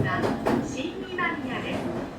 は新今宮です。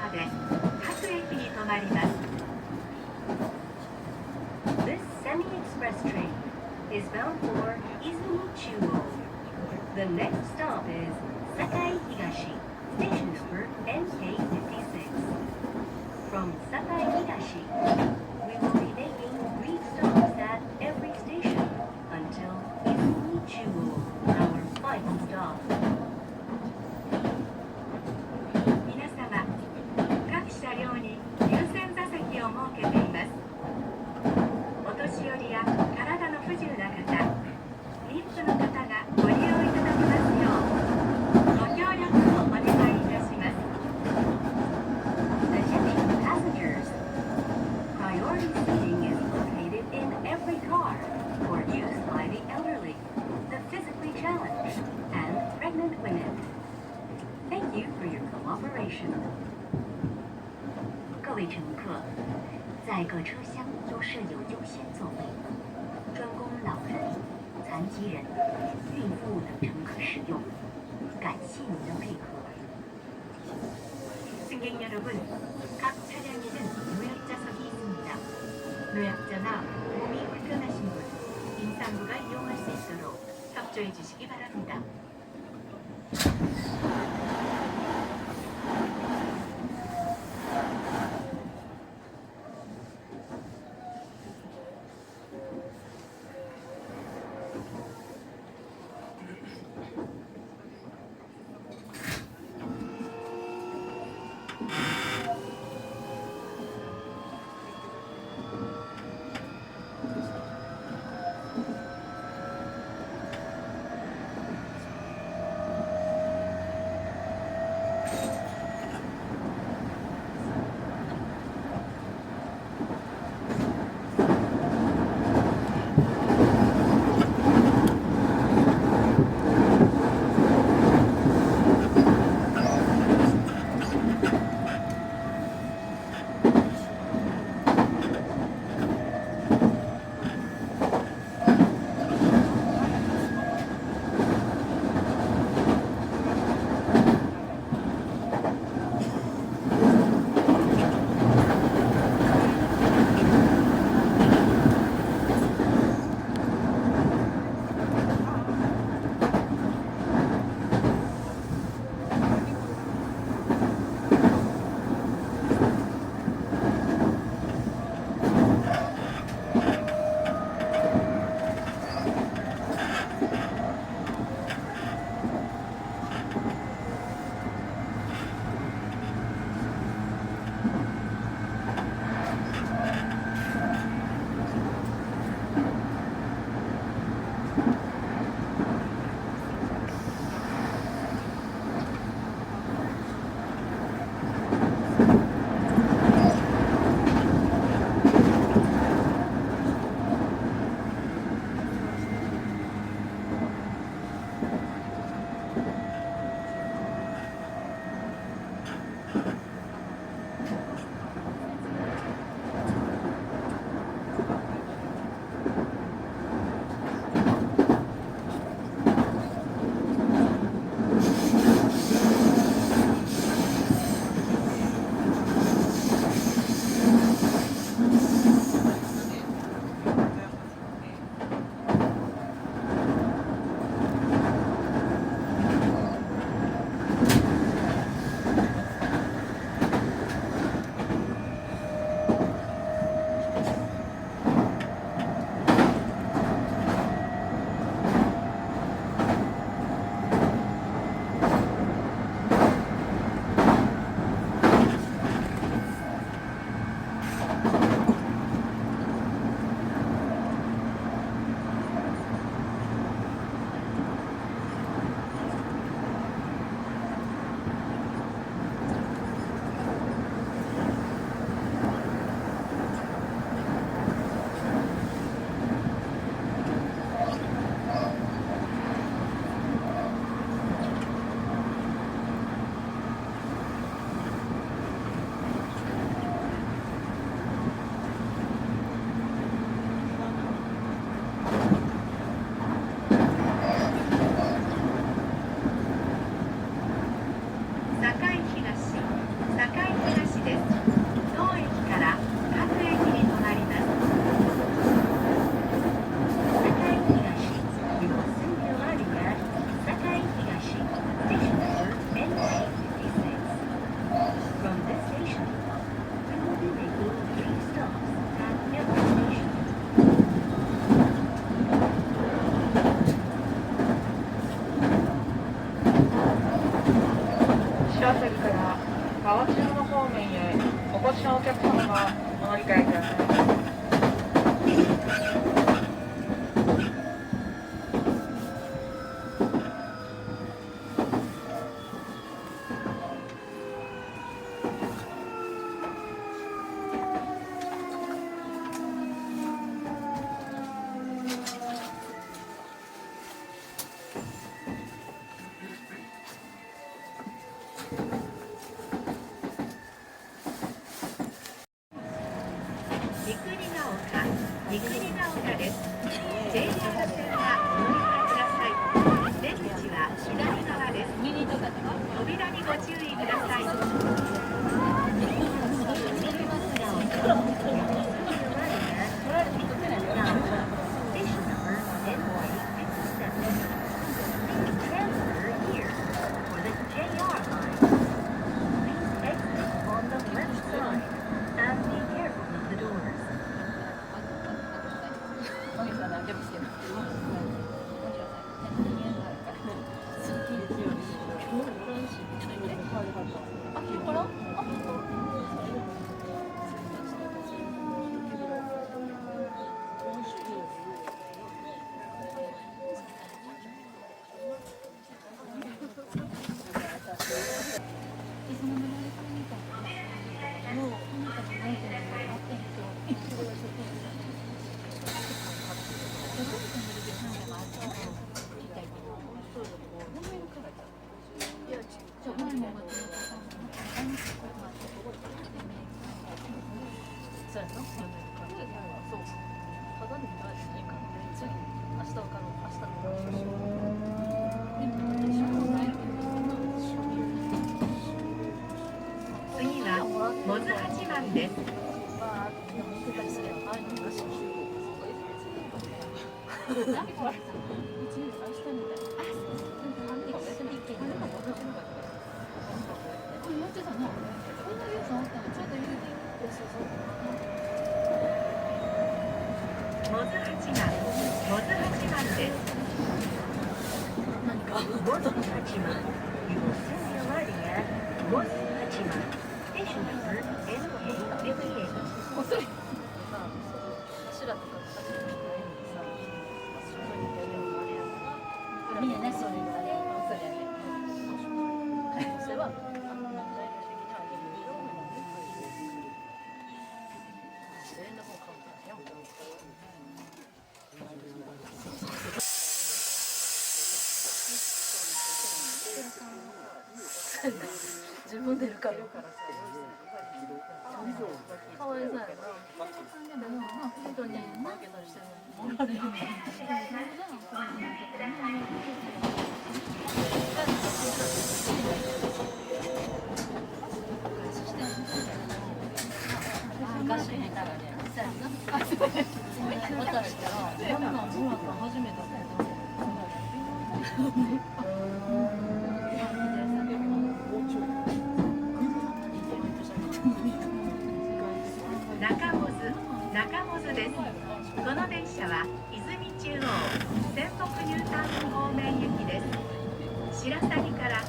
まで各駅に停まります。This semi-express train is bound for Izumi Chuo. The next stop is Sakai Higashi, station number NK56. From Sakai Higashi, we will be making brief stops at every station until Izumi Chuo, our final stop. 皆様、各車両に優先座席を設けています。お年寄りや体の不自由な方、妊婦の方がご利用いただけますよう、ご協力をお願いいたします。Attention passengers. Priority seating is located in every car for use by the elderly, the physically challenged, and pregnant women. Thank you for your cooperation. 各位乘客，在各车厢都设有优先座位，专供老人、残疾人、孕妇等乘客使用。感谢您的配合。 승객 여러분, 각 차량에는 노약자석이 있습니다. 노약자나 몸이 불편하신 분, 임산부가 이용할 수 있도록 협조해 주시기 바랍니다. 白崎から河内山方面へお越しのお客様はお乗り換えください。三国ヶ丘です。JR 線はお乗り換えください。出口は左側です。扉にご注意ください。次は百津八幡です。自分出るから。かわいそうやな。本当に負けたりしてる。昔にたらね、渡したら、こんなんもらった初めてだよ。中百舌です。この電車は泉中央仙北ニュータウン方面行きです。白鷺から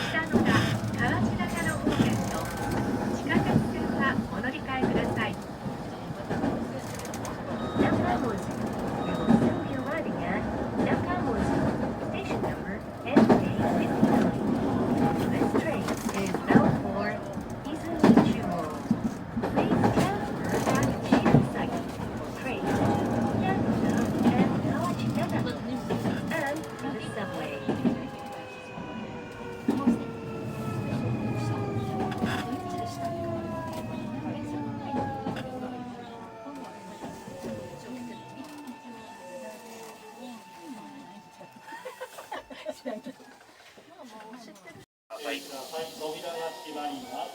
北野田河内高野方面と地下鉄線はお乗り換えください。中百舌 You will soon be arriving at 中百舌 Station number NA59. This train is bound for 泉中央. Please transfer at Shirasagi. Train to Yamada and Kawachinagano and the subway. 扉が閉まります。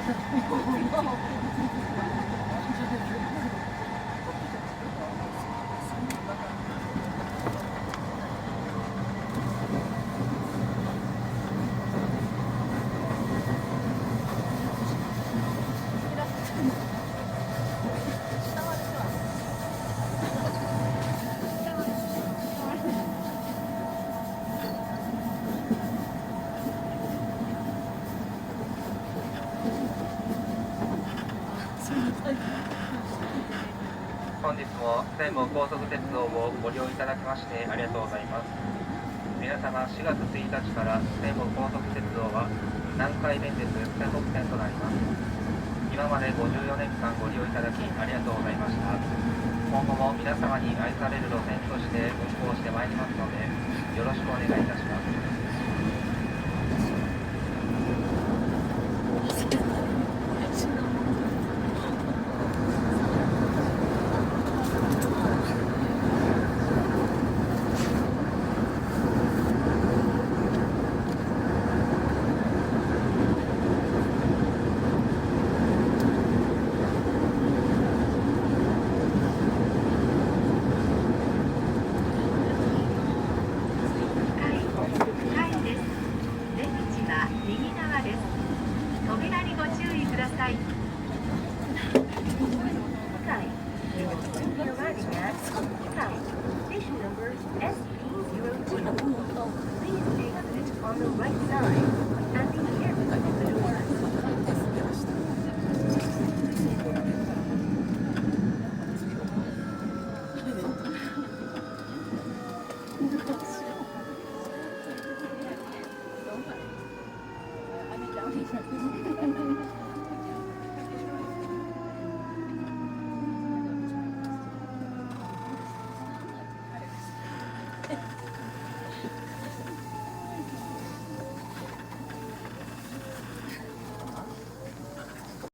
本日も西武高速鉄道をご利用いただきましてありがとうございます。皆様、4月1日から西武高速鉄道は南海電鉄仙北線となります。今まで54年間ご利用いただきありがとうございました。今後も皆様に愛される路線として運行してまいりますので、よろしくお願いいたします。回です。出口は右側です。扉にご注意ください。回 You will soon be arriving at Kai, station number SP02. Please exit on the right side and be careful of the doors. あみちゃん